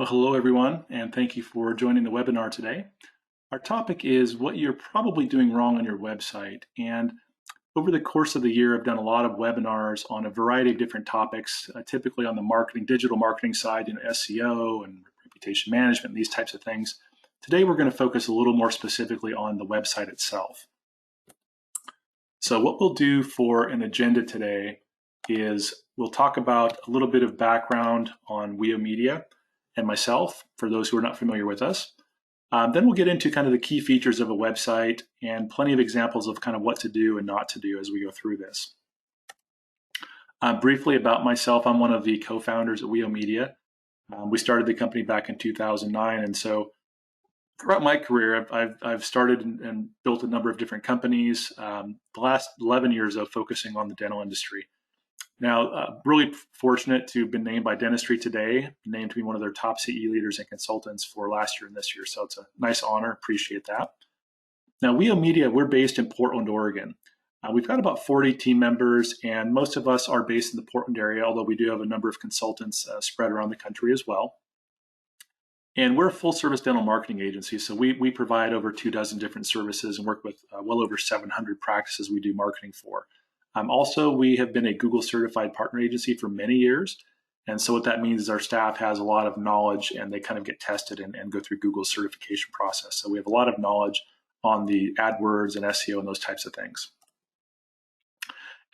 Well, hello everyone, and thank you for joining the webinar today. Our topic is what you're probably doing wrong on your website. And over the course of the year, I've done a lot of webinars on a variety of different topics, typically on the digital marketing side, SEO and reputation management, these types of things. Today, we're going to focus a little more specifically on the website itself. So what we'll do for an agenda today is we'll talk about a little bit of background on WEO Media and myself, for those who are not familiar with us. Then we'll get into kind of the key features of a website and plenty of examples of kind of what to do and not to do as we go through this. Briefly about myself, I'm one of the co-founders at WEO Media. We started the company back in 2009, and so throughout my career, I've started and built a number of different companies. The last 11 years of focusing on the dental industry. Now, really fortunate to have been named by Dentistry Today, named to be one of their top CE leaders and consultants for last year and this year. So it's a nice honor. Appreciate that. Now, WEO Media, we're based in Portland, Oregon. We've got about 40 team members, and most of us are based in the Portland area, although we do have a number of consultants spread around the country as well. And we're a full-service dental marketing agency, so we provide over 24 different services and work with well over 700 practices we do marketing for. Also, we have been a Google certified partner agency for many years. And so what that means is our staff has a lot of knowledge and they kind of get tested and go through Google's certification process. So we have a lot of knowledge on the AdWords and SEO and those types of things.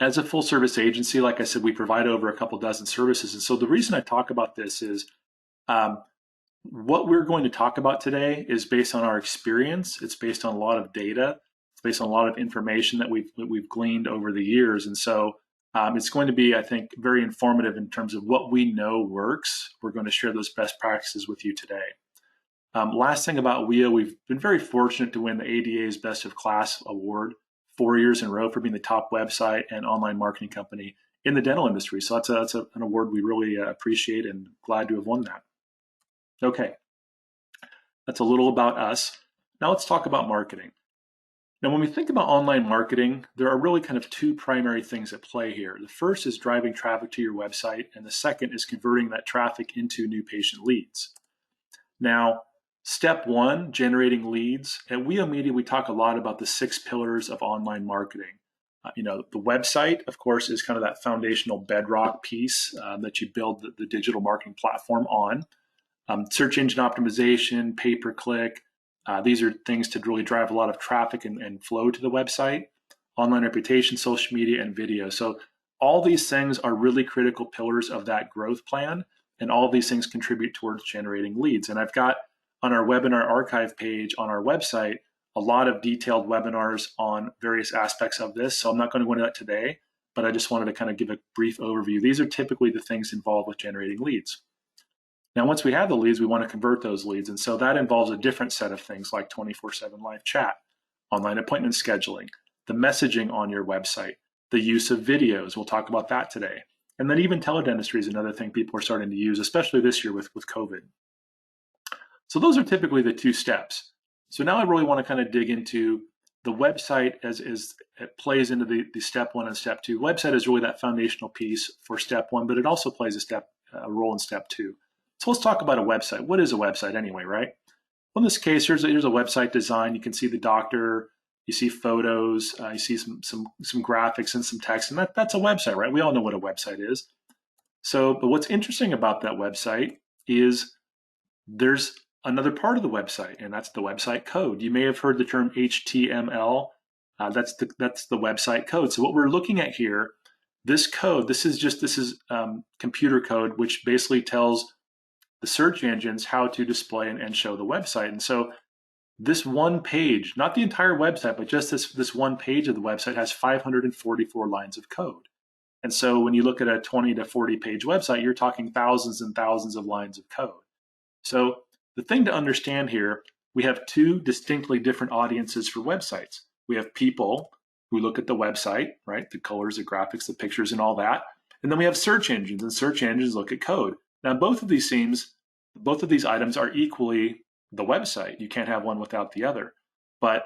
As a full service agency, like I said, we provide over a couple dozen services. And so the reason I talk about this is what we're going to talk about today is based on our experience. It's based on a lot of data. Based on a lot of information that we've gleaned over the years. And so it's going to be, I think, very informative in terms of what we know works. We're going to share those best practices with you today. Last thing about WEO, we've been very fortunate to win the ADA's Best of Class award 4 years in a row for being the top website and online marketing company in the dental industry. So that's an award we really appreciate and glad to have won that. Okay, that's a little about us. Now let's talk about marketing. Now, when we think about online marketing, there are really kind of two primary things at play here. The first is driving traffic to your website, and the second is converting that traffic into new patient leads. Now, step one, generating leads. At WEO Media, we talk a lot about the 6 pillars of online marketing. The website, of course, is kind of that foundational bedrock piece that you build the digital marketing platform on. Search engine optimization, pay-per-click. These are things to really drive a lot of traffic and flow to the website, online reputation, social media, and video. So all these things are really critical pillars of that growth plan, and all of these things contribute towards generating leads. And I've got on our webinar archive page on our website a lot of detailed webinars on various aspects of this. So I'm not going to go into that today, but I just wanted to kind of give a brief overview. These are typically the things involved with generating leads. Now, once we have the leads, we want to convert those leads. And so that involves a different set of things like 24/7 live chat, online appointment scheduling, the messaging on your website, the use of videos. We'll talk about that today. And then even teledentistry is another thing people are starting to use, especially this year with COVID. So those are typically the 2 steps. So now I really want to kind of dig into the website as it plays into the step 1 and step 2. Website is really that foundational piece for step 1, but it also plays a role in step 2. So let's talk about a website. What is a website anyway, right? Well, in this case, here's a website design. You can see the doctor, you see photos, you see some graphics and some text, and that's a website, right? We all know what a website is. But what's interesting about that website is there's another part of the website, and that's the website code. You may have heard the term HTML. That's the website code. So what we're looking at here, this code, this is computer code, which basically tells the search engines how to display and show the website. And so this one page, not the entire website, but just this one page of the website has 544 lines of code. And so when you look at a 20 to 40 page website, you're talking thousands and thousands of lines of code. So the thing to understand here, we have 2 distinctly different audiences for websites. We have people who look at the website, right? The colors, the graphics, the pictures, and all that. And then we have search engines, and search engines look at code. Now, both of these items are equally the website. You can't have one without the other. But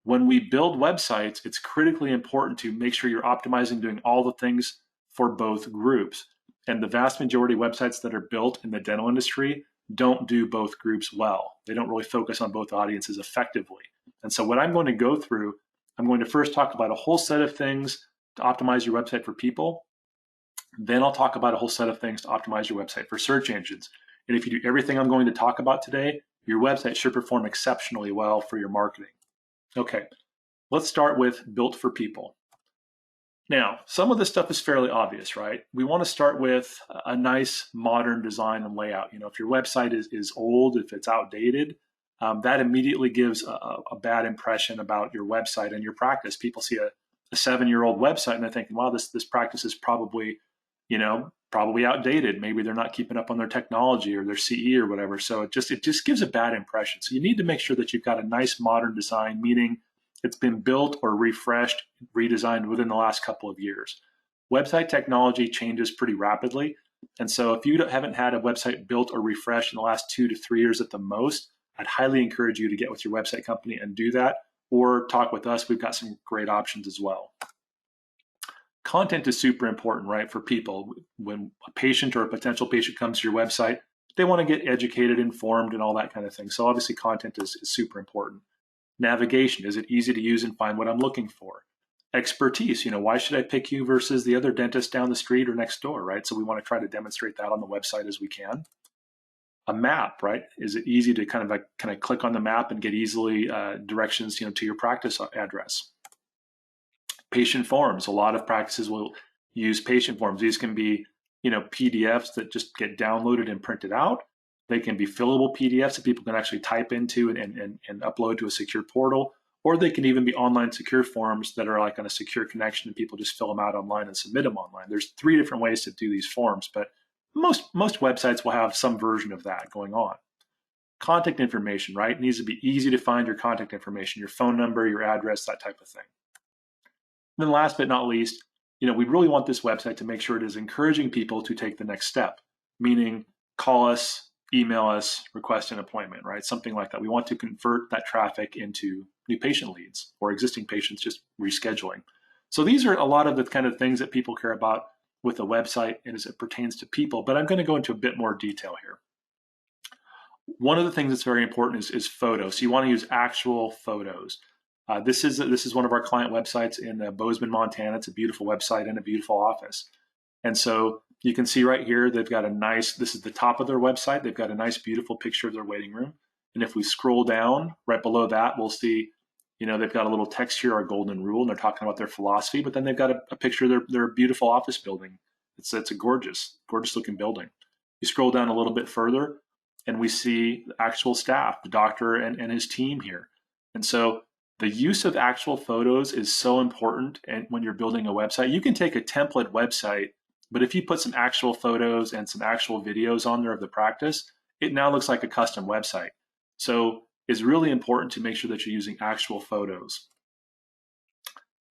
when we build websites, it's critically important to make sure you're optimizing, doing all the things for both groups. And the vast majority of websites that are built in the dental industry don't do both groups well. They don't really focus on both audiences effectively. And so what I'm going to go through, I'm going to first talk about a whole set of things to optimize your website for people. Then I'll talk about a whole set of things to optimize your website for search engines. And if you do everything I'm going to talk about today, your website should perform exceptionally well for your marketing. Okay, let's start with built for people. Now, some of this stuff is fairly obvious, right? We want to start with a nice modern design and layout. If your website is old, if it's outdated, that immediately gives a bad impression about your website and your practice. People see a 7-year-old website and they're thinking, wow, this practice is probably outdated. Maybe they're not keeping up on their technology or their CE or whatever. So it just gives a bad impression. So you need to make sure that you've got a nice modern design, meaning it's been built or refreshed, redesigned within the last couple of years. Website technology changes pretty rapidly. And so if you haven't had a website built or refreshed in the last 2 to 3 years at the most, I'd highly encourage you to get with your website company and do that, or talk with us. We've got some great options as well. Content is super important, right, for people. When a patient or a potential patient comes to your website, they want to get educated, informed, and all that kind of thing. So obviously content is super important. Navigation, is it easy to use and find what I'm looking for? Expertise, why should I pick you versus the other dentist down the street or next door, right? So we want to try to demonstrate that on the website as we can. A map, right? Is it easy to kind of click on the map and get easily directions, to your practice address? Patient forms. A lot of practices will use patient forms. These can be, PDFs that just get downloaded and printed out. They can be fillable PDFs that people can actually type into and upload to a secure portal, or they can even be online secure forms that are like on a secure connection and people just fill them out online and submit them online. There's 3 different ways to do these forms, but most websites will have some version of that going on. Contact information, right? It needs to be easy to find your contact information, your phone number, your address, that type of thing. And then last but not least, we really want this website to make sure it is encouraging people to take the next step, meaning call us, email us, request an appointment, right? Something like that. We want to convert that traffic into new patient leads or existing patients just rescheduling. So these are a lot of the kind of things that people care about with a website and as it pertains to people, but I'm going to go into a bit more detail here. One of the things that's very important is photos. So you want to use actual photos. This is one of our client websites in Bozeman, Montana. It's a beautiful website and a beautiful office. And so you can see right here, they've got this is the top of their website. They've got a nice, beautiful picture of their waiting room. And if we scroll down right below that, we'll see, they've got a little text here, our golden rule, and they're talking about their philosophy, but then they've got a picture of their beautiful office building. It's a gorgeous looking building. You scroll down a little bit further and we see the actual staff, the doctor and his team here. And so the use of actual photos is so important. And when you're building a website, you can take a template website, but if you put some actual photos and some actual videos on there of the practice, it now looks like a custom website. So it's really important to make sure that you're using actual photos.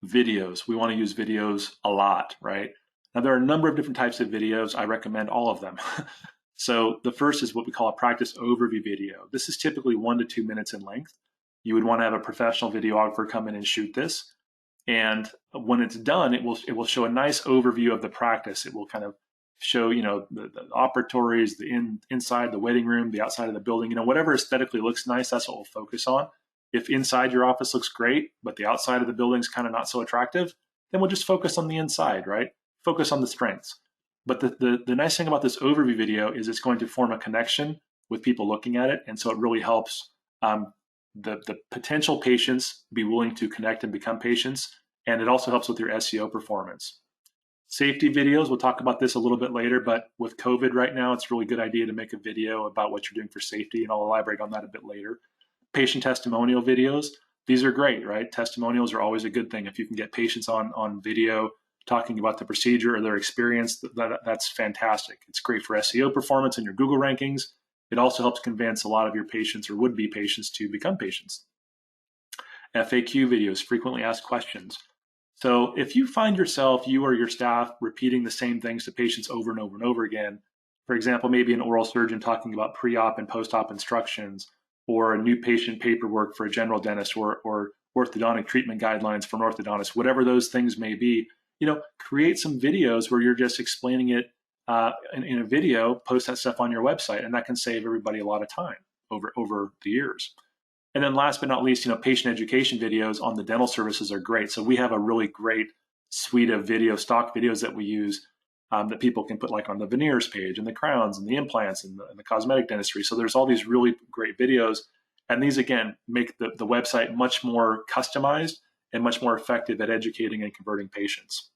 Videos, we want to use videos a lot, right? Now there are a number of different types of videos. I recommend all of them. So the first is what we call a practice overview video. This is typically 1 to 2 minutes in length. You would want to have a professional videographer come in and shoot this. And when it's done, it will show a nice overview of the practice. It will kind of show, the operatories, the inside, the waiting room, the outside of the building, whatever aesthetically looks nice, that's what we'll focus on. If inside your office looks great, but the outside of the building's kind of not so attractive, then we'll just focus on the inside, right? Focus on the strengths. But the nice thing about this overview video is it's going to form a connection with people looking at it. And so it really helps the potential patients be willing to connect and become patients. And it also helps with your SEO performance. Safety videos, we'll talk about this a little bit later, but with COVID right now, it's a really good idea to make a video about what you're doing for safety, and I'll elaborate on that a bit later. Patient testimonial videos, these are great, right? Testimonials are always a good thing. If you can get patients on video talking about the procedure or their experience, that's fantastic. It's great for SEO performance and your Google rankings. It also helps convince a lot of your patients or would-be patients to become patients. FAQ videos, frequently asked questions. So if you find yourself, you or your staff, repeating the same things to patients over and over and over again, for example, maybe an oral surgeon talking about pre-op and post-op instructions, or a new patient paperwork for a general dentist, or orthodontic treatment guidelines for an orthodontist, whatever those things may be, create some videos where you're just explaining it in a video, post that stuff on your website, and that can save everybody a lot of time over the years. And then last but not least, patient education videos on the dental services are great. So we have a really great suite of stock videos that we use that people can put like on the veneers page and the crowns and the implants and the cosmetic dentistry. So there's all these really great videos. And these, again, make the website much more customized and much more effective at educating and converting patients.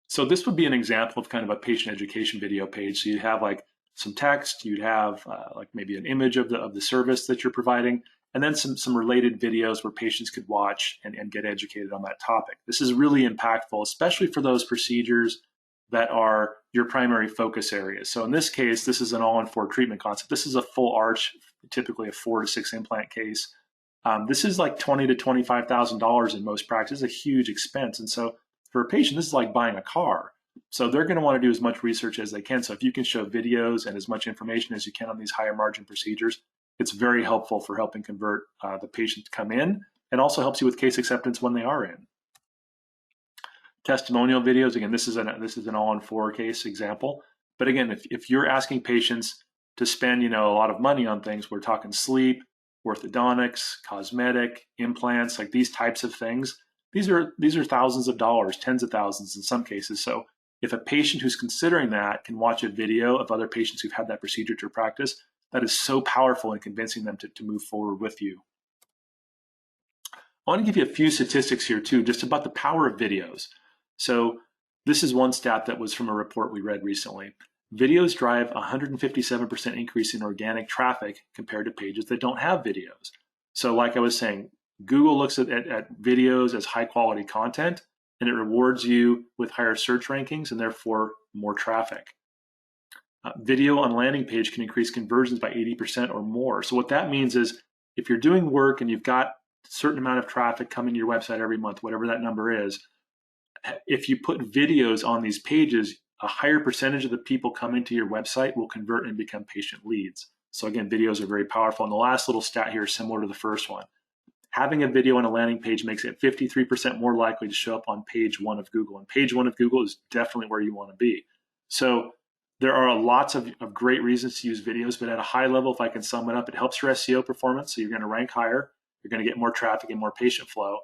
So this would be an example of kind of a patient education video page. So you'd have like some text, you'd have like maybe an image of the service that you're providing, and then some related videos where patients could watch and get educated on that topic. This is really impactful, especially for those procedures that are your primary focus areas. So in this case, this is an all-in-4 treatment concept. This is a full arch, typically a 4 to 6 implant case. This is like $20,000 to $25,000 in most practices, a huge expense. And so for a patient, this is like buying a car. So they're going to want to do as much research as they can. So if you can show videos and as much information as you can on these higher margin procedures, it's very helpful for helping convert the patient to come in, and also helps you with case acceptance when they are in. Testimonial videos, again, this is an all-in-4 case example. But again, if you're asking patients to spend a lot of money on things, we're talking sleep, orthodontics, cosmetic, implants, like these types of things. These are thousands of dollars, tens of thousands in some cases. So if a patient who's considering that can watch a video of other patients who've had that procedure to practice, that is so powerful in convincing them to move forward with you. I want to give you a few statistics here too, just about the power of videos. So this is one stat that was from a report we read recently. Videos drive 157% increase in organic traffic compared to pages that don't have videos. So like I was saying, Google looks at videos as high quality content, and it rewards you with higher search rankings and therefore more traffic. Video on landing page can increase conversions by 80% or more. So what that means is if you're doing work and you've got a certain amount of traffic coming to your website every month, whatever that number is, if you put videos on these pages, a higher percentage of the people coming to your website will convert and become patient leads. So again, videos are very powerful. And the last little stat here is similar to the first one. Having a video on a landing page makes it 53% more likely to show up on page 1 of Google. And page 1 of Google is definitely where you want to be. So there are lots of great reasons to use videos, but at a high level, if I can sum it up, it helps your SEO performance. So you're going to rank higher, you're going to get more traffic and more patient flow.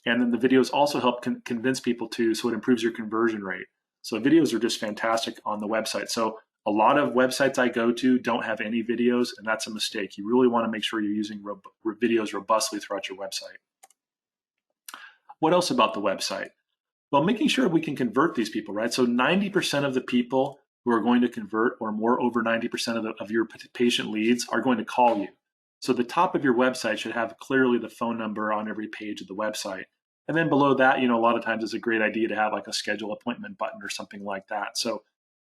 And then the videos also help convince people so it improves your conversion rate. So videos are just fantastic on the website. So a lot of websites I go to don't have any videos, and that's a mistake. You really want to make sure you're using videos robustly throughout your website. What else about the website? Well, making sure we can convert these people, right? So 90% of the people who are going to convert, or more, over 90% of your patient leads are going to call you. So the top of your website should have clearly the phone number on every page of the website. And then below that, a lot of times it's a great idea to have like a schedule appointment button or something like that. So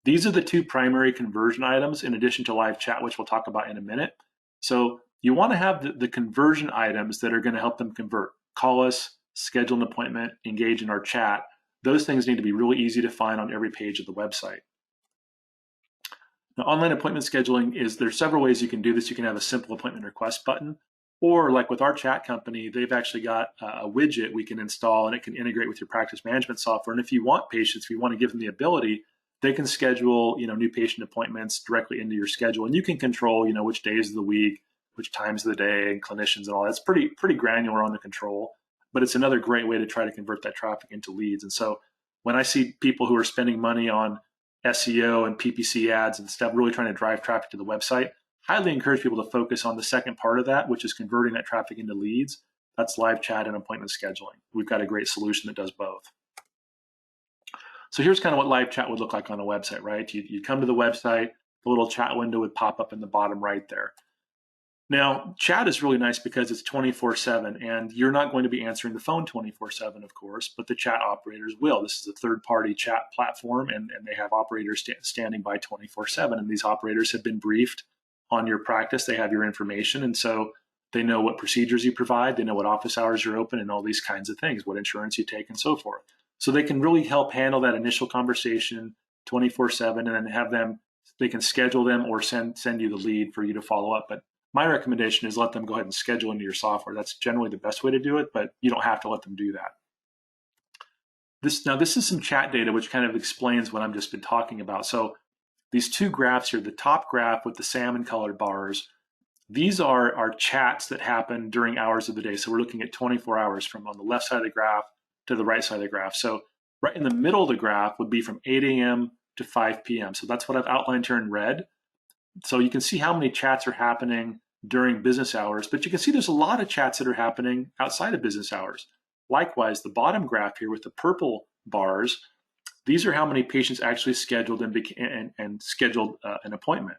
these are the two primary conversion items in addition to live chat, which we'll talk about in a minute. So you want to have the conversion items that are going to help them convert. Call us, schedule an appointment, engage in our chat. Those things need to be really easy to find on every page of the website. Now, online appointment scheduling there's several ways you can do this. You can have a simple appointment request button, or like with our chat company, they've actually got a widget we can install, and it can integrate with your practice management software. And if you want patients, if you want to give them the ability, they can schedule new patient appointments directly into your schedule, and you can control which days of the week, which times of the day, and clinicians and all. That's pretty granular on the control, but it's another great way to try to convert that traffic into leads. And so when I see people who are spending money on SEO and PPC ads and stuff, really trying to drive traffic to the website, highly encourage people to focus on the second part of that, which is converting that traffic into leads. That's live chat and appointment scheduling. We've got a great solution that does both. So here's kind of what live chat would look like on a website, right? You come to the website, the little chat window would pop up in the bottom right there. Now, chat is really nice because it's 24/7, and you're not going to be answering the phone 24/7, of course, but the chat operators will. This is a third-party chat platform, and they have operators standing by 24/7, and these operators have been briefed on your practice. They have your information, and so they know what procedures you provide, they know what office hours you're open, and all these kinds of things, what insurance you take, and so forth. So they can really help handle that initial conversation 24/7, and then they can schedule them or send you the lead for you to follow up. But my recommendation is let them go ahead and schedule into your software. That's generally the best way to do it, but you don't have to let them do that. This is some chat data which kind of explains what I've just been talking about. So these two graphs here, the top graph with the salmon colored bars, these are chats that happen during hours of the day. So we're looking at 24 hours from on the left side of the graph to the right side of the graph. So right in the middle of the graph would be from 8 a.m. to 5 p.m. So that's what I've outlined here in red. So you can see how many chats are happening during business hours, but you can see there's a lot of chats that are happening outside of business hours. Likewise, the bottom graph here with the purple bars, these are how many patients actually scheduled and scheduled an appointment.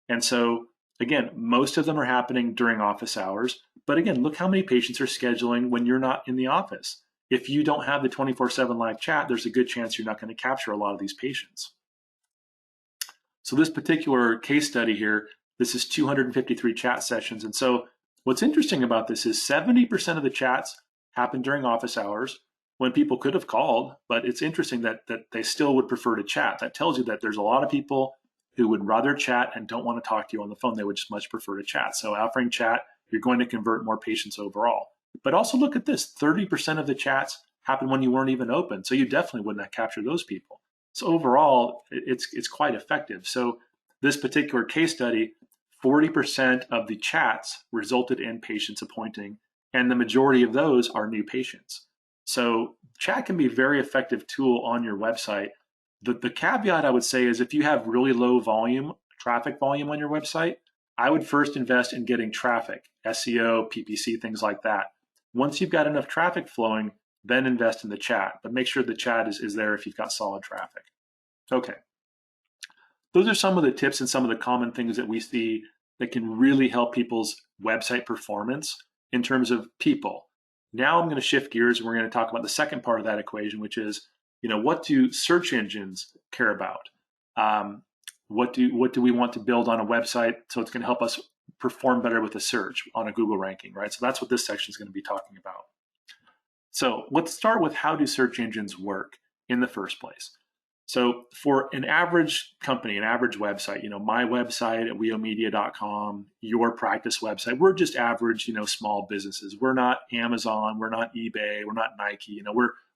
And so again, most of them are happening during office hours, but again, look how many patients are scheduling when you're not in the office. If you don't have the 24/7 live chat, there's a good chance you're not going to capture a lot of these patients. So this particular case study here, this is 253 chat sessions. And so what's interesting about this is 70% of the chats happen during office hours when people could have called, but it's interesting that they still would prefer to chat. That tells you that there's a lot of people who would rather chat and don't want to talk to you on the phone. They would just much prefer to chat. So offering chat, you're going to convert more patients overall. But also look at this, 30% of the chats happen when you weren't even open. So you definitely wouldn't have captured those people. So overall, it's quite effective. So this particular case study, 40% of the chats resulted in patients appointing, and the majority of those are new patients. So chat can be a very effective tool on your website. The caveat I would say is if you have really low volume, traffic volume on your website, I would first invest in getting traffic, SEO, PPC, things like that. Once you've got enough traffic flowing, then invest in the chat, but make sure the chat is there if you've got solid traffic. Okay. Those are some of the tips and some of the common things that we see that can really help people's website performance in terms of people. Now I'm going to shift gears and we're going to talk about the second part of that equation, which is, what do search engines care about? What do we want to build on a website so it's going to help us perform better with a search on a Google ranking, right? So that's what this section is going to be talking about. So let's start with how do search engines work in the first place. So for an average company, an average website, my website at weomedia.com, your practice website, we're just average, small businesses. We're not Amazon, we're not eBay, we're not Nike,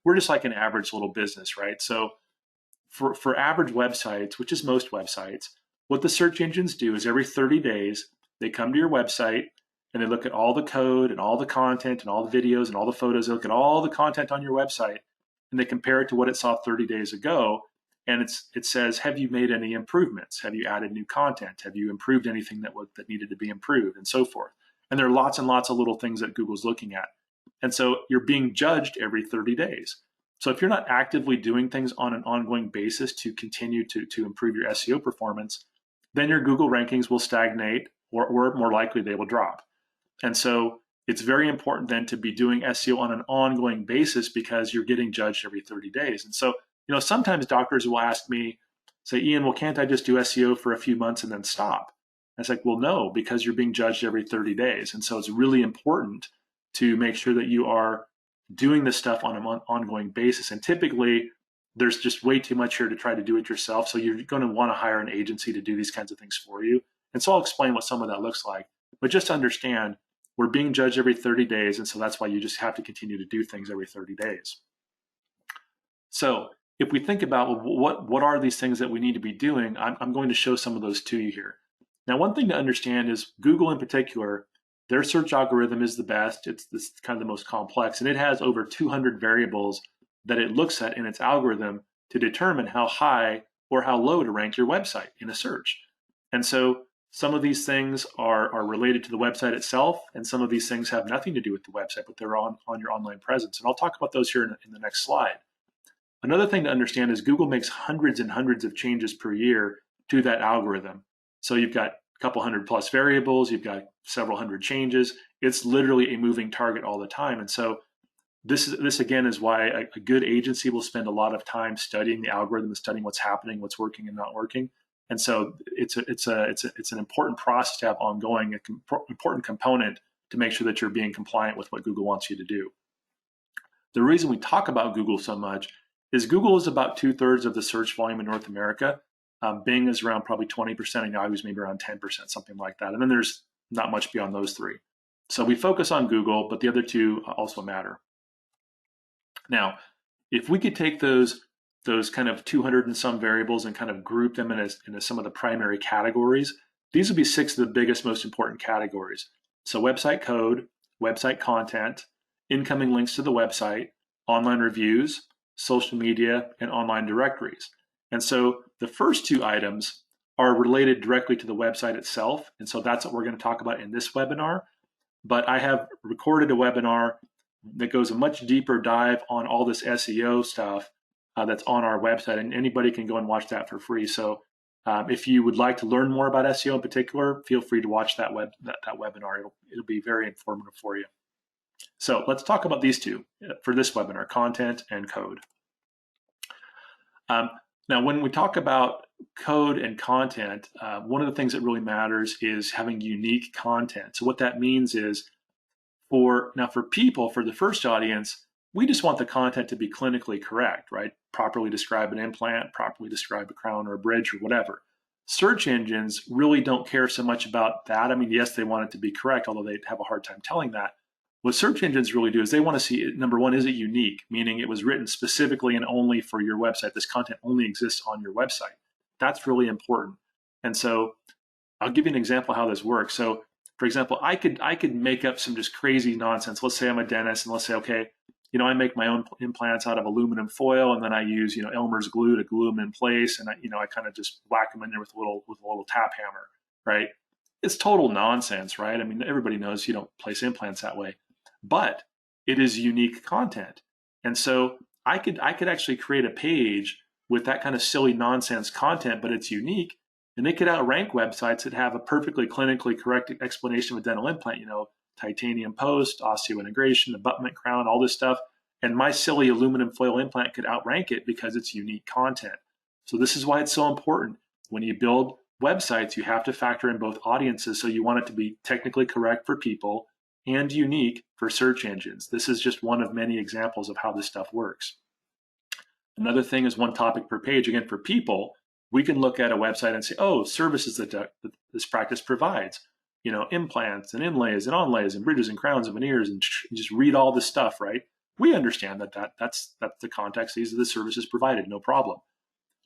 we're just like an average little business, right? So for average websites, which is most websites, what the search engines do is every 30 days, they come to your website and they look at all the code and all the content and all the videos and all the photos. They look at all the content on your website and they compare it to what it saw 30 days ago. And it says, have you made any improvements? Have you added new content? Have you improved anything that needed to be improved, and so forth? And there are lots and lots of little things that Google's looking at. And so you're being judged every 30 days. So if you're not actively doing things on an ongoing basis to continue to improve your SEO performance, then your Google rankings will stagnate or more likely they will drop. And so it's very important then to be doing SEO on an ongoing basis because you're getting judged every 30 days. And so sometimes doctors will ask me, say, Ian, well, can't I just do SEO for a few months and then stop? And it's like, well, no, because you're being judged every 30 days. And so it's really important to make sure that you are doing this stuff on an ongoing basis. And typically, there's just way too much here to try to do it yourself. So you're going to want to hire an agency to do these kinds of things for you. And so I'll explain what some of that looks like. But just understand, we're being judged every 30 days. And so that's why you just have to continue to do things every 30 days. So if we think about what are these things that we need to be doing, I'm going to show some of those to you here. Now, one thing to understand is Google in particular, their search algorithm is the best. It's kind of the most complex, and it has over 200 variables that it looks at in its algorithm to determine how high or how low to rank your website in a search. And so some of these things are related to the website itself, and some of these things have nothing to do with the website, but they're on your online presence. And I'll talk about those here in the next slide. Another thing to understand is Google makes hundreds and hundreds of changes per year to that algorithm. So you've got a couple hundred plus variables, you've got several hundred changes. It's literally a moving target all the time. And so this again is why a good agency will spend a lot of time studying the algorithm and studying what's happening, what's working and not working. And so it's an important process to have ongoing, an important component to make sure that you're being compliant with what Google wants you to do. The reason we talk about Google so much is Google is about 2/3 of the search volume in North America. Bing is around probably 20%, and Yahoo is maybe around 10%, something like that. And then there's not much beyond those three. So we focus on Google, but the other two also matter. Now, if we could take those kind of 200 and some variables and kind of group them into some of the primary categories, these would be 6 of the biggest, most important categories. So website code, website content, incoming links to the website, online reviews, social media, and online directories. And so the first 2 items are related directly to the website itself. And so that's what we're going to talk about in this webinar. But I have recorded a webinar that goes a much deeper dive on all this SEO stuff that's on our website, and anybody can go and watch that for free. So if you would like to learn more about SEO in particular, feel free to watch that webinar. It'll be very informative for you. So let's talk about these 2 for this webinar, content and code. Now, when we talk about code and content, one of the things that really matters is having unique content. So what that means is for people, for the first audience, we just want the content to be clinically correct, right? Properly describe an implant, properly describe a crown or a bridge or whatever. Search engines really don't care so much about that. I mean, yes, they want it to be correct, although they have a hard time telling that. What search engines really do is they want to see, number one, is it unique? Meaning it was written specifically and only for your website. This content only exists on your website. That's really important. And so I'll give you an example of how this works. So for example, I could make up some just crazy nonsense. Let's say I'm a dentist, and let's say, okay, I make my own implants out of aluminum foil, and then I use, Elmer's glue to glue them in place, and I kind of just whack them in there with a little tap hammer, right? It's total nonsense, right? I mean, everybody knows you don't place implants that way, but it is unique content, and so I could actually create a page with that kind of silly nonsense content, but it's unique. And they could outrank websites that have a perfectly clinically correct explanation of a dental implant, titanium post, osseointegration, abutment crown, all this stuff. And my silly aluminum foil implant could outrank it because it's unique content. So this is why it's so important. When you build websites, you have to factor in both audiences. So you want it to be technically correct for people and unique for search engines. This is just one of many examples of how this stuff works. Another thing is one topic per page. Again, for people, we can look at a website and say, oh, services that this practice provides, implants and inlays and onlays and bridges and crowns and veneers, and just read all this stuff, right? We understand that's the context. These are the services provided, no problem.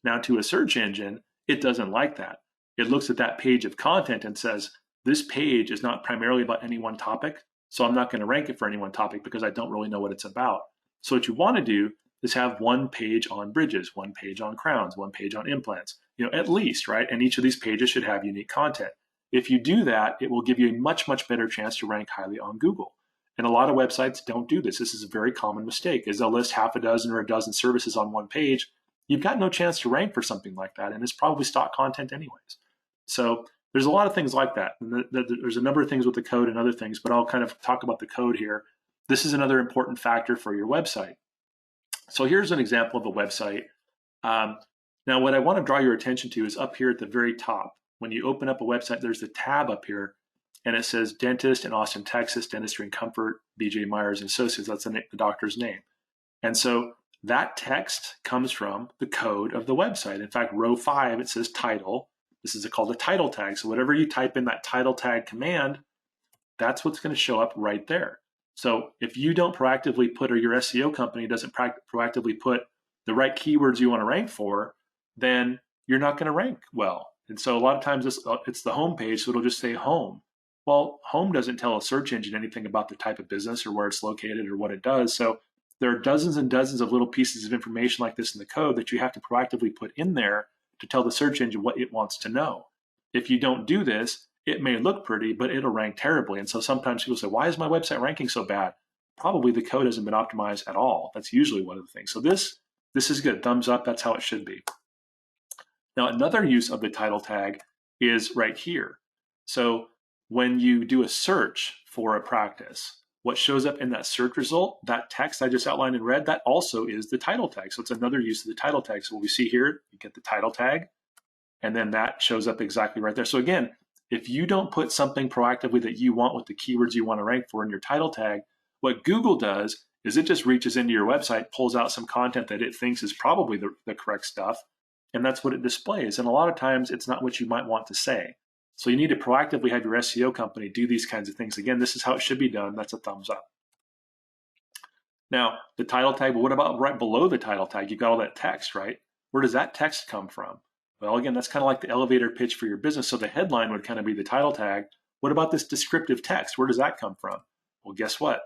Now to a search engine, it doesn't like that. It looks at that page of content and says, this page is not primarily about any one topic, so I'm not going to rank it for any one topic because I don't really know what it's about. So what you want to do is have one page on bridges, one page on crowns, one page on implants, at least, right? And each of these pages should have unique content. If you do that, it will give you a much, much better chance to rank highly on Google. And a lot of websites don't do this. This is a very common mistake, is they'll list half a dozen or a dozen services on one page. You've got no chance to rank for something like that, and it's probably stock content anyways. So there's a lot of things like that. And there's a number of things with the code and other things, but I'll kind of talk about the code here. This is another important factor for your website. So here's an example of a website. Now, what I want to draw your attention to is up here at the very top. When you open up a website, there's a tab up here, and it says Dentist in Austin, Texas, Dentistry and Comfort, BJ Myers and Associates. That's the doctor's name. And so that text comes from the code of the website. In fact, row 5, it says title. This is called a title tag. So whatever you type in that title tag command, that's what's going to show up right there. So if you don't proactively put, or your SEO company doesn't proactively put the right keywords you want to rank for, then you're not going to rank well. And so a lot of times it's the home page, so it'll just say home. Well, home doesn't tell a search engine anything about the type of business or where it's located or what it does. So there are dozens and dozens of little pieces of information like this in the code that you have to proactively put in there to tell the search engine what it wants to know. If you don't do this, it may look pretty, but it'll rank terribly. And so sometimes people say, why is my website ranking so bad? Probably the code hasn't been optimized at all. That's usually one of the things. So this is good. Thumbs up. That's how it should be. Now, another use of the title tag is right here. So when you do a search for a practice, what shows up in that search result, that text I just outlined in red, that also is the title tag. So it's another use of the title tag. So what we see here, you get the title tag, and then that shows up exactly right there. So again, if you don't put something proactively that you want with the keywords you want to rank for in your title tag, what Google does is it just reaches into your website, pulls out some content that it thinks is probably the correct stuff, and that's what it displays. And a lot of times it's not what you might want to say. So you need to proactively have your SEO company do these kinds of things. Again, this is how it should be done. That's a thumbs up. Now, the title tag, but what about right below the title tag? You've got all that text, right? Where does that text come from? Well, again, that's kind of like the elevator pitch for your business. So the headline would kind of be the title tag. What about this descriptive text? Where does that come from? Well, guess what?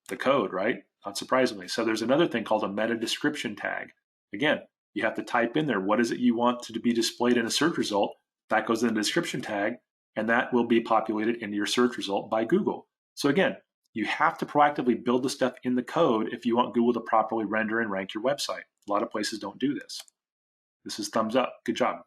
The code, right? Not surprisingly. So there's another thing called a meta description tag. Again, you have to type in there, what is it you want to be displayed in a search result? That goes in the description tag, and that will be populated into your search result by Google. So again, you have to proactively build the stuff in the code if you want Google to properly render and rank your website. A lot of places don't do this. This is thumbs up. Good job.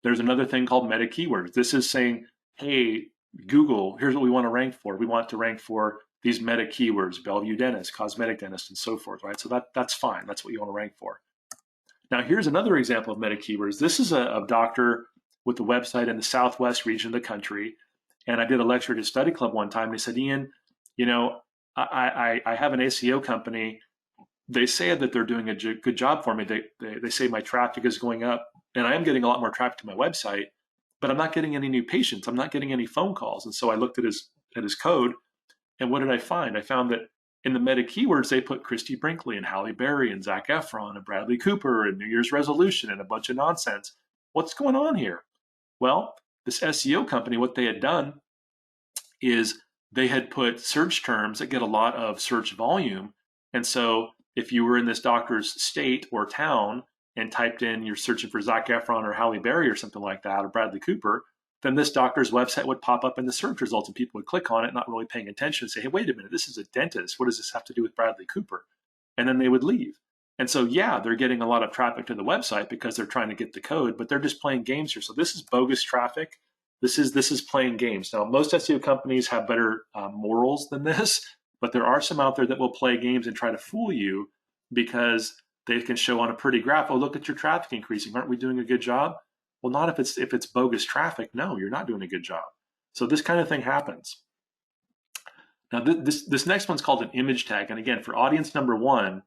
There's another thing called meta keywords. This is saying, hey, Google, here's what we want to rank for. We want to rank for these meta keywords, Bellevue dentist, cosmetic dentist, and so forth, right? So that's fine. That's what you want to rank for. Now, here's another example of meta keywords. This is a doctor with a website in the Southwest region of the country. And I did a lecture at his study club one time, and he said, Ian, you know, I have an SEO company. They say that they're doing a good job for me. They say my traffic is going up, and I am getting a lot more traffic to my website, but I'm not getting any new patients. I'm not getting any phone calls. And so I looked at his code, and what did I find? I found that in the meta keywords, they put Christy Brinkley and Halle Berry and Zac Efron and Bradley Cooper and New Year's resolution and a bunch of nonsense. What's going on here? Well, this SEO company, what they had done is they had put search terms that get a lot of search volume. And so if you were in this doctor's state or town and typed in, you're searching for Zac Efron or Halle Berry or something like that, or Bradley Cooper, then this doctor's website would pop up in the search results and people would click on it, not really paying attention and say, hey, wait a minute, this is a dentist. What does this have to do with Bradley Cooper? And then they would leave. And so, yeah, they're getting a lot of traffic to the website because they're trying to get the code, but they're just playing games here. So this is bogus traffic. This is playing games. Now, most SEO companies have better morals than this, but there are some out there that will play games and try to fool you because they can show on a pretty graph, oh, look at your traffic increasing. Aren't we doing a good job? Well, not if it's bogus traffic. No, you're not doing a good job. So this kind of thing happens. Now, this next one's called an image tag. And again, for audience number one,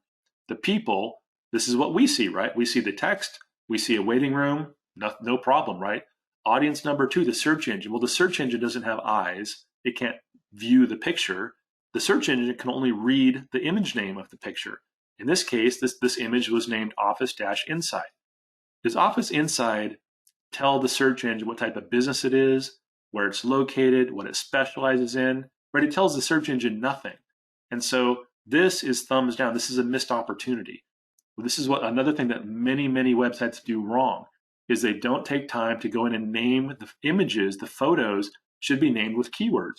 the people, this is what we see, right? We see the text, we see a waiting room, no problem, right? Audience number two, the search engine. Well, the search engine doesn't have eyes. It can't view the picture. The search engine can only read the image name of the picture. In this case, this image was named Office-Inside. Does Office Inside tell the search engine what type of business it is, where it's located, what it specializes in? Right? It tells the search engine nothing. And so this is thumbs down. This is a missed opportunity. Well, this is what another thing that many websites do wrong is they don't take time to go in and name the images. The photos should be named with keywords.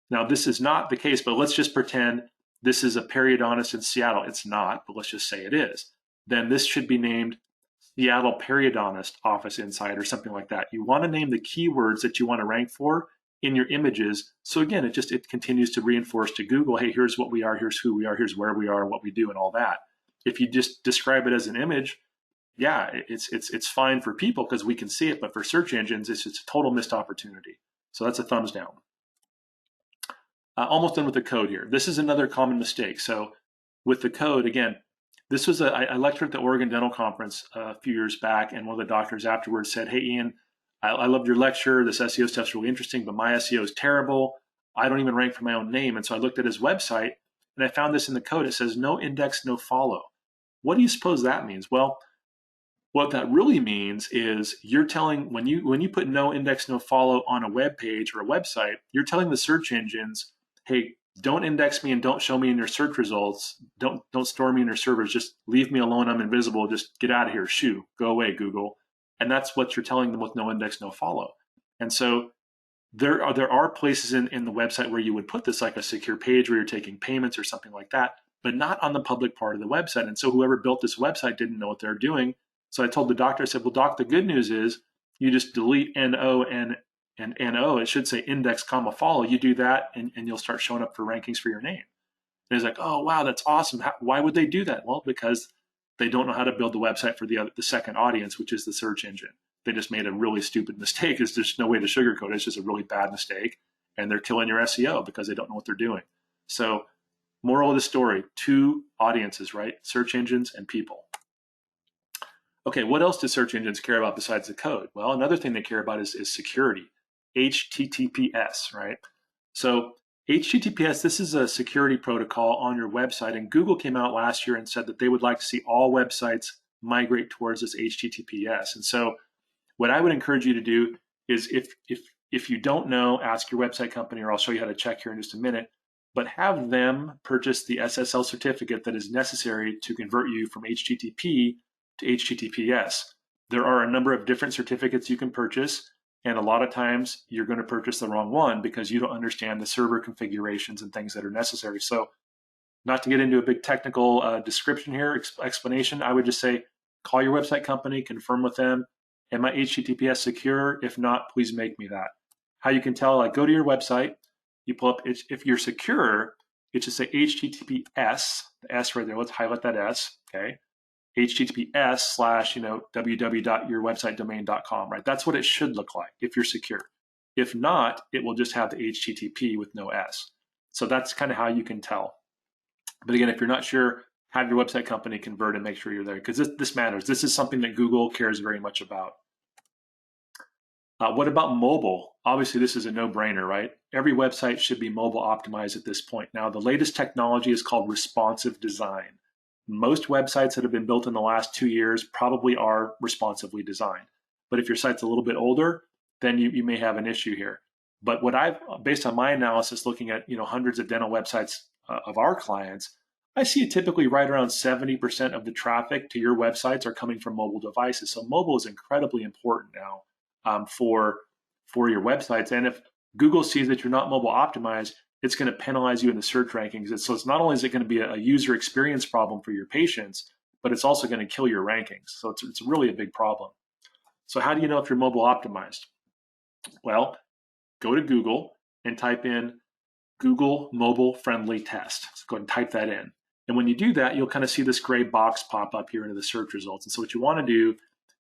Now, this is not the case, but let's just pretend this is a periodontist in Seattle. It's not, but let's just say it is. Then this should be named Seattle Periodontist Office Inside or something like that. You want to name the keywords that you want to rank for in your images. So again, it continues to reinforce to Google, hey, here's what we are, here's who we are, here's where we are, what we do, and all that. If you just describe it as an image, yeah, it's fine for people because we can see it, but for search engines, it's a total missed opportunity. So that's a thumbs down. Almost done with the code here. This is another common mistake. So with the code, again, this was I lectured at the Oregon Dental Conference a few years back, and one of the doctors afterwards said, hey, Ian, I loved your lecture. This SEO stuff's really interesting, but my SEO is terrible. I don't even rank for my own name. And so I looked at his website, and I found this in the code. It says, no index, no follow. What do you suppose that means? Well, what that really means is you're telling, when you put no index, no follow on a web page or a website, you're telling the search engines, hey, don't index me and don't show me in your search results. Don't store me in your servers. Just leave me alone. I'm invisible. Just get out of here. Shoo, go away, Google. And that's what you're telling them with no index, no follow. And so there are places in the website where you would put this, like a secure page where you're taking payments or something like that, but not on the public part of the website. And so whoever built this website didn't know what they're doing. So I told the doctor, I said, well, doc, the good news is you just delete NO and NO. It should say index, comma, follow. You do that and you'll start showing up for rankings for your name. And he's like, oh, wow, that's awesome. Why would they do that? Well, because they don't know how to build the website for the second audience, which is the search engine. They just made a really stupid mistake. There's just no way to sugarcoat it. It's just a really bad mistake. And they're killing your SEO because they don't know what they're doing. So moral of the story, two audiences, right? Search engines and people. Okay, what else do search engines care about besides the code? Well, another thing they care about is security, HTTPS, right? So HTTPS, this is a security protocol on your website, and Google came out last year and said that they would like to see all websites migrate towards this HTTPS. And so what I would encourage you to do is if you don't know, ask your website company, or I'll show you how to check here in just a minute, but have them purchase the SSL certificate that is necessary to convert you from HTTP to HTTPS. There are a number of different certificates you can purchase, and a lot of times you're going to purchase the wrong one because you don't understand the server configurations and things that are necessary. So not to get into a big technical description here, explanation, I would just say, call your website company, confirm with them, am I HTTPS secure? If not, please make me that. How you can tell, like go to your website, you pull up, if you're secure, it should say HTTPS, the S right there, let's highlight that S, okay? HTTPS / www.yourwebsitedomain.com, right? That's what it should look like if you're secure. If not, it will just have the HTTP with no S. So that's kind of how you can tell. But again, if you're not sure, have your website company convert and make sure you're there, because this matters. This is something that Google cares very much about. What about mobile? Obviously, this is a no-brainer, right? Every website should be mobile optimized at this point. Now, the latest technology is called responsive design. Most websites that have been built in the last 2 years probably are responsively designed. But if your site's a little bit older, then you may have an issue here. But what based on my analysis, looking at hundreds of dental websites of our clients, I see typically right around 70% of the traffic to your websites are coming from mobile devices. So mobile is incredibly important now for your websites. And if Google sees that you're not mobile optimized, it's going to penalize you in the search rankings. So it's not only is it going to be a user experience problem for your patients, but it's also going to kill your rankings. So it's really a big problem. So how do you know if you're mobile optimized? Well, go to Google and type in Google mobile friendly test. So go ahead and type that in. And when you do that, you'll kind of see this gray box pop up here into the search results. And so what you want to do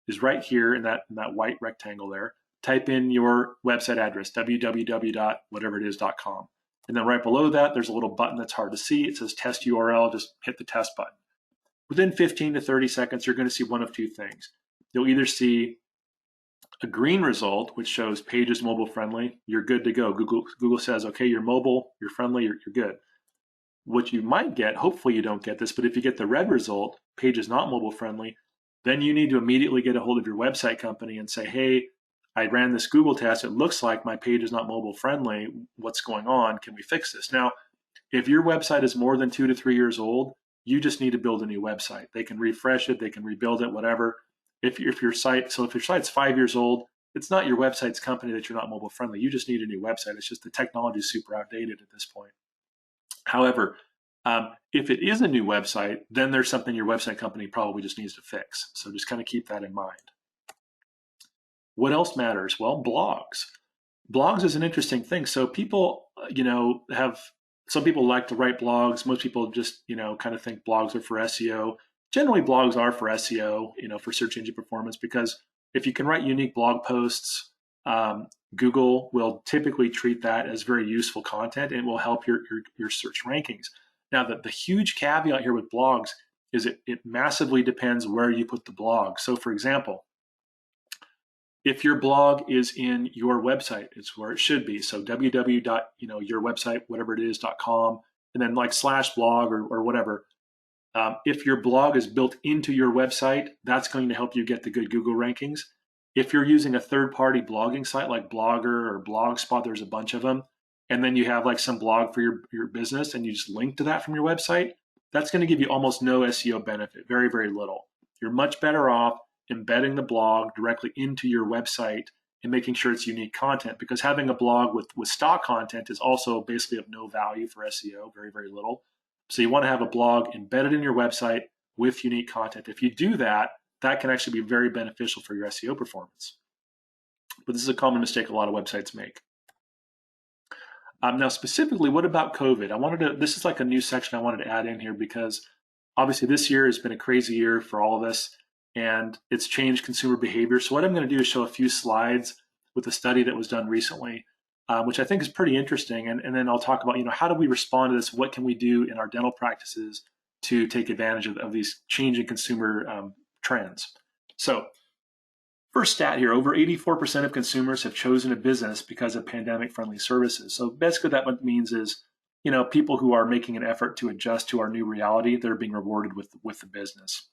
is right here in that white rectangle there, type in your website address, www.whateverit.com. And then right below that, there's a little button that's hard to see. It says test URL, just hit the test button. Within 15 to 30 seconds, you're going to see one of two things. You'll either see a green result, which shows page is mobile friendly, you're good to go. Google says, okay, you're mobile, you're friendly, you're good. What you might get, hopefully you don't get this, but if you get the red result, page is not mobile friendly, then you need to immediately get a hold of your website company and say, hey, I ran this Google test. It looks like my page is not mobile friendly. What's going on? Can we fix this? Now, if your website is more than 2 to 3 years old, you just need to build a new website. They can refresh it, they can rebuild it, whatever. If your site's 5 years old, it's not your website's company that you're not mobile friendly. You just need a new website. It's just the technology is super outdated at this point. However, if it is a new website, then there's something your website company probably just needs to fix. So just kind of keep that in mind. What else matters? Well, blogs. Blogs is an interesting thing. So people, some people like to write blogs. Most people just, kind of think blogs are for SEO. Generally, blogs are for SEO, for search engine performance, because if you can write unique blog posts, Google will typically treat that as very useful content and will help your search rankings. Now, the huge caveat here with blogs is it massively depends where you put the blog. So, for example, if your blog is in your website, it's where it should be. So www.yourwebsite.com, and then like /blog or whatever. If your blog is built into your website, that's going to help you get the good Google rankings. If you're using a third-party blogging site like Blogger or Blogspot, there's a bunch of them, and then you have like some blog for your business and you just link to that from your website, that's going to give you almost no SEO benefit, very, very little. You're much better off embedding the blog directly into your website and making sure it's unique content, because having a blog with stock content is also basically of no value for SEO, very, very little. So you want to have a blog embedded in your website with unique content. If you do that, that can actually be very beneficial for your SEO performance. But this is a common mistake a lot of websites make. Now, specifically, what about COVID? This is like a new section I wanted to add in here, because obviously this year has been a crazy year for all of us, and it's changed consumer behavior. So what I'm going to do is show a few slides with a study that was done recently, which I think is pretty interesting. And then I'll talk about, how do we respond to this? What can we do in our dental practices to take advantage of these changing consumer trends? So first stat here, over 84% of consumers have chosen a business because of pandemic-friendly services. So basically what that means is people who are making an effort to adjust to our new reality, they're being rewarded with the business.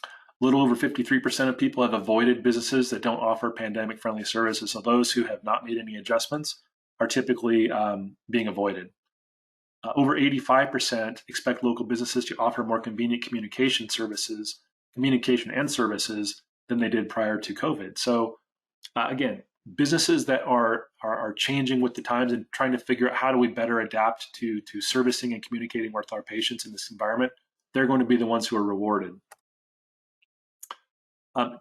A little over 53% of people have avoided businesses that don't offer pandemic-friendly services. So those who have not made any adjustments are typically being avoided. Over 85% expect local businesses to offer more convenient communication and services than they did prior to COVID. So again, businesses that are changing with the times and trying to figure out how do we better adapt to servicing and communicating with our patients in this environment, they're going to be the ones who are rewarded.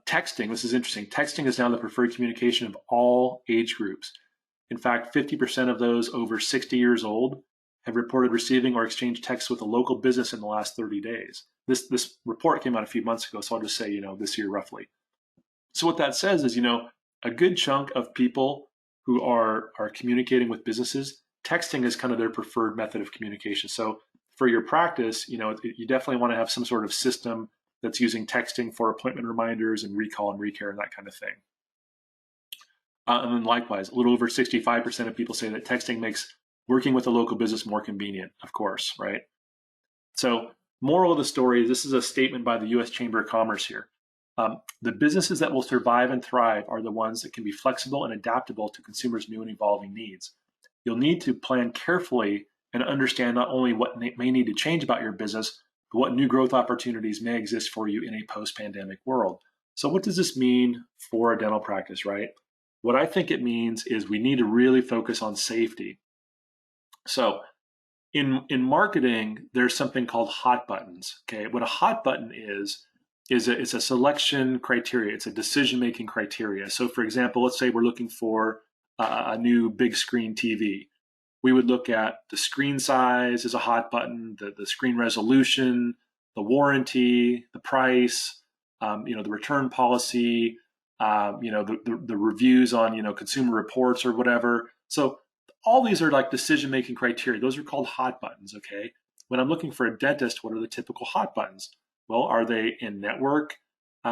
Texting, this is interesting. Texting is now the preferred communication of all age groups. In fact, 50% of those over 60 years old have reported receiving or exchanged texts with a local business in the last 30 days. This report came out a few months ago, so I'll just say, this year roughly. So what that says is, a good chunk of people who are communicating with businesses, texting is kind of their preferred method of communication. So for your practice, you definitely want to have some sort of system that's using texting for appointment reminders and recall and recare and that kind of thing. And then likewise, a little over 65% of people say that texting makes working with a local business more convenient, of course, right? So moral of the story, this is a statement by the U.S. Chamber of Commerce here. The businesses that will survive and thrive are the ones that can be flexible and adaptable to consumers' new and evolving needs. You'll need to plan carefully and understand not only what may need to change about your business, but what new growth opportunities may exist for you in a post-pandemic world. So what does this mean for a dental practice, right? What I think it means is we need to really focus on safety. So in marketing, there's something called hot buttons. Okay, what a hot button is it's a selection criteria. It's a decision-making criteria. So for example, let's say we're looking for a new big screen TV. We would look at the screen size as a hot button, the screen resolution, the warranty, the price, the return policy, the reviews on, Consumer Reports or whatever. So all these are like decision-making criteria. Those are called hot buttons, okay? When I'm looking for a dentist, what are the typical hot buttons? Well, are they in network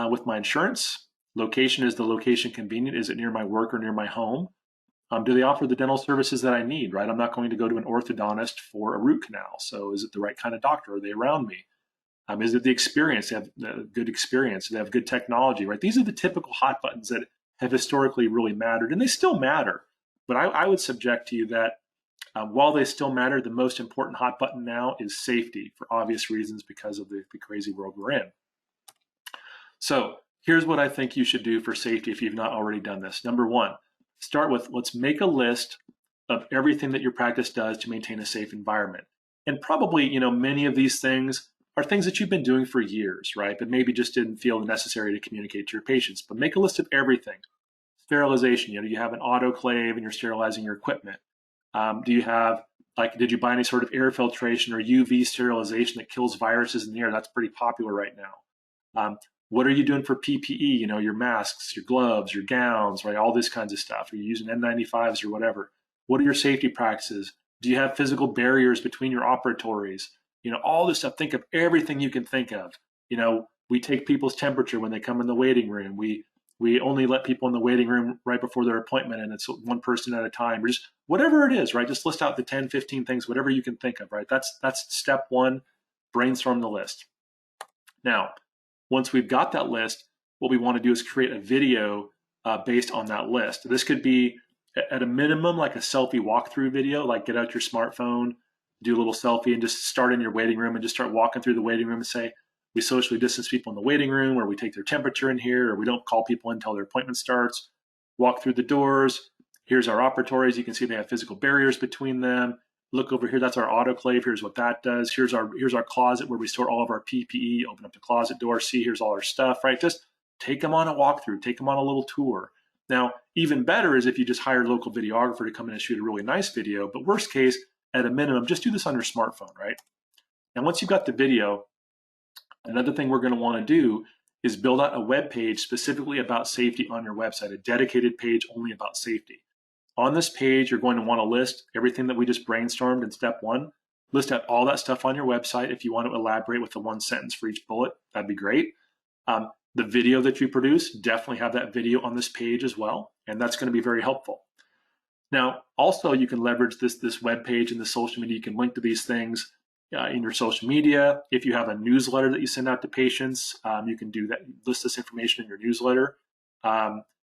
with my insurance? Location, is the location convenient? Is it near my work or near my home? Do they offer the dental services that I need, right? I'm not going to go to an orthodontist for a root canal. So is it the right kind of doctor? Are they around me? Is it the experience? They have good experience. They have good technology, right? These are the typical hot buttons that have historically really mattered, and they still matter. But I would subject to you that while they still matter, the most important hot button now is safety for obvious reasons because of the crazy world we're in. So here's what I think you should do for safety if you've not already done this. Number one, start with let's make a list of everything that your practice does to maintain a safe environment. And probably, many of these things are things that you've been doing for years, right? But maybe just didn't feel necessary to communicate to your patients. But make a list of everything. Sterilization, you have an autoclave and you're sterilizing your equipment. Do you have, did you buy any sort of air filtration or UV sterilization that kills viruses in the air? That's pretty popular right now. What are you doing for PPE? Your masks, your gloves, your gowns, right? All this kinds of stuff. Are you using N95s or whatever? What are your safety practices? Do you have physical barriers between your operatories? All this stuff. Think of everything you can think of. We take people's temperature when they come in the waiting room. We only let people in the waiting room right before their appointment, and it's one person at a time. Or just whatever it is, right? Just list out the 10, 15 things, whatever you can think of, right? That's step one, brainstorm the list. Now, once we've got that list, what we want to do is create a video based on that list. This could be, at a minimum, like a selfie walkthrough video, like get out your smartphone, do a little selfie, and just start in your waiting room and just start walking through the waiting room and say, we socially distance people in the waiting room, or we take their temperature in here, or we don't call people until their appointment starts. Walk through the doors. Here's our operatories. You can see they have physical barriers between them. Look over here, that's our autoclave. Here's what that does. Here's our closet where we store all of our PPE. Open up the closet door, see here's all our stuff, right? Just take them on a walkthrough, take them on a little tour. Now, even better is if you just hire a local videographer to come in and shoot a really nice video, but worst case, at a minimum, just do this on your smartphone, right? And once you've got the video, another thing we're going to want to do is build out a web page specifically about safety on your website, a dedicated page only about safety. On this page, you're going to want to list everything that we just brainstormed in step one. List out all that stuff on your website. If you want to elaborate with the one sentence for each bullet, that'd be great. The video that you produce, definitely have that video on this page as well, and that's going to be very helpful. Now, also you can leverage this web page and the social media. You can link to these things in your social media. If you have a newsletter that you send out to patients, you can do that. List this information in your newsletter.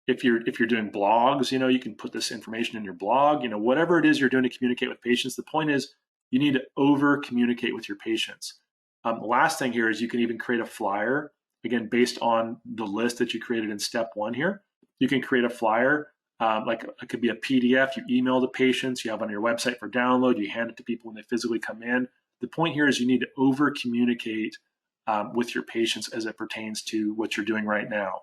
If you're doing blogs, you can put this information in your blog. Whatever it is you're doing to communicate with patients. The point is, you need to over communicate with your patients. Last thing here is you can even create a flyer. Again, based on the list that you created in step 1 here, you can create a flyer. Like it could be a PDF you email to patients, you have on your website for download, you hand it to people when they physically come in. The point here is you need to over communicate with your patients as it pertains to what you're doing right now.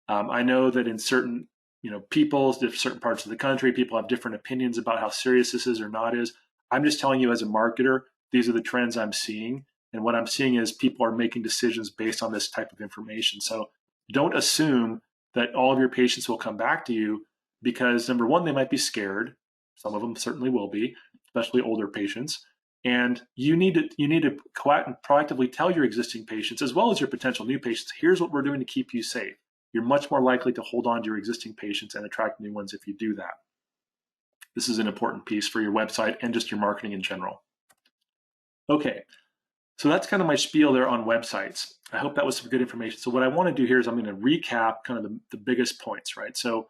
I know that in certain certain parts of the country, people have different opinions about how serious this is or not is. I'm just telling you as a marketer, these are the trends I'm seeing. And what I'm seeing is people are making decisions based on this type of information. So don't assume that all of your patients will come back to you, because number one, they might be scared. Some of them certainly will be, especially older patients. And you need to go out and proactively tell your existing patients as well as your potential new patients, here's what we're doing to keep you safe. You're much more likely to hold on to your existing patients and attract new ones if you do that. This is an important piece for your website and just your marketing in general. Okay, so that's kind of my spiel there on websites. I hope that was some good information. So what I want to do here is I'm going to recap kind of the biggest points, right? So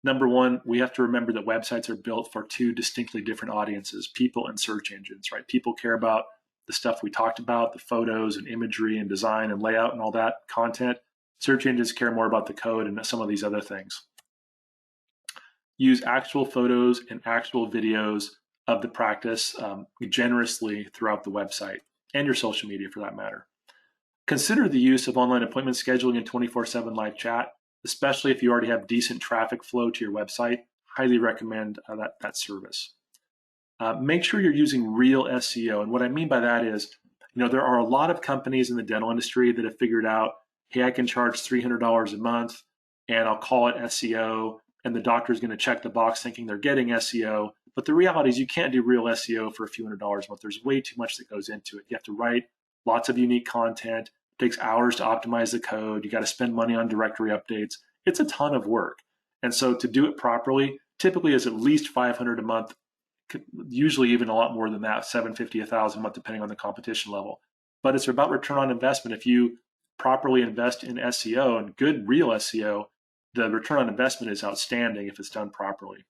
number one, we have to remember that websites are built for two distinctly different audiences, people and search engines, right? People care about the stuff we talked about, the photos and imagery and design and layout and all that content. Search engines care more about the code and some of these other things. Use actual photos and actual videos of the practice generously throughout the website and your social media for that matter. Consider the use of online appointment scheduling and 24/7 live chat, especially if you already have decent traffic flow to your website. Highly recommend that service. Make sure you're using real SEO. And what I mean by that is, there are a lot of companies in the dental industry that have figured out, hey, I can charge $300 a month and I'll call it SEO. And the doctor's going to check the box thinking they're getting SEO. But the reality is you can't do real SEO for a few $100s a month. There's way too much that goes into it. You have to write lots of unique content. It takes hours to optimize the code. You got to spend money on directory updates. It's a ton of work. And so to do it properly, typically is at least $500 a month, usually even a lot more than that, $750, $1,000 a month, depending on the competition level. But it's about return on investment. If you properly invest in SEO and good real SEO, the return on investment is outstanding if it's done properly.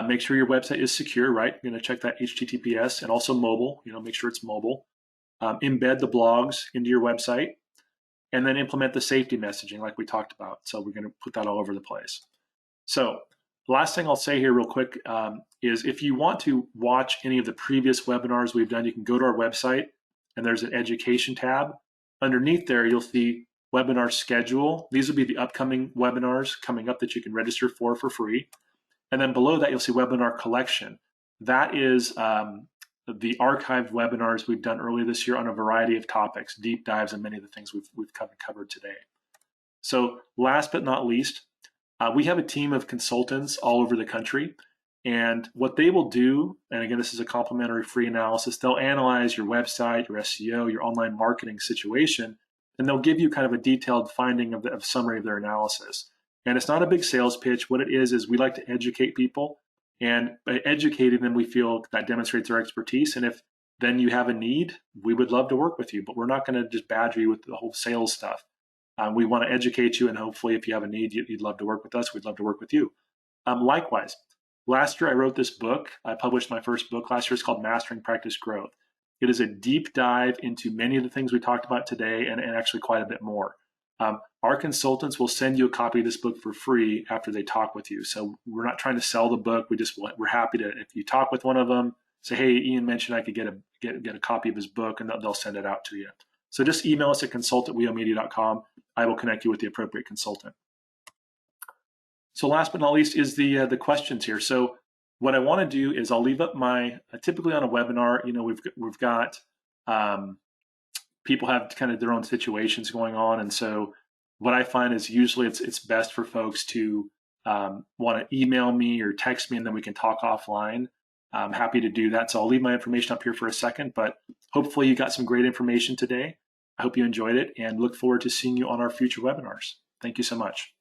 Make sure your website is secure, right? You're going to check that HTTPS and also mobile, make sure it's mobile. Embed the blogs into your website and then implement the safety messaging like we talked about. So we're going to put that all over the place. So the last thing I'll say here real quick is if you want to watch any of the previous webinars we've done, you can go to our website and there's an education tab. Underneath there, you'll see webinar schedule. These will be the upcoming webinars coming up that you can register for free. And then below that, you'll see webinar collection. That is the archived webinars we've done earlier this year on a variety of topics, deep dives on many of the things we've covered today. So last but not least, we have a team of consultants all over the country. And what they will do, and again, this is a complimentary free analysis, they'll analyze your website, your SEO, your online marketing situation, and they'll give you kind of a detailed finding of summary of their analysis. And it's not a big sales pitch. What it is we like to educate people. And by educating them, we feel that demonstrates our expertise. And if then you have a need, we would love to work with you. But we're not going to just badger you with the whole sales stuff. We want to educate you. And hopefully, if you have a need, you'd love to work with us. We'd love to work with you. Likewise, last year I wrote this book. I published my first book last year. It's called Mastering Practice Growth. It is a deep dive into many of the things we talked about today and actually quite a bit more. Our consultants will send you a copy of this book for free after they talk with you. So we're not trying to sell the book. We're happy to, if you talk with one of them, say, hey, Ian mentioned I could get a copy of his book, and they'll send it out to you. So just email us at consult@weomedia.com. I will connect you with the appropriate consultant. So last but not least is the questions here. So what I want to do is I'll leave up typically on a webinar, we've got people have kind of their own situations going on. And so what I find is usually it's best for folks to want to email me or text me, and then we can talk offline. I'm happy to do that. So I'll leave my information up here for a second, but hopefully you got some great information today. I hope you enjoyed it and look forward to seeing you on our future webinars. Thank you so much.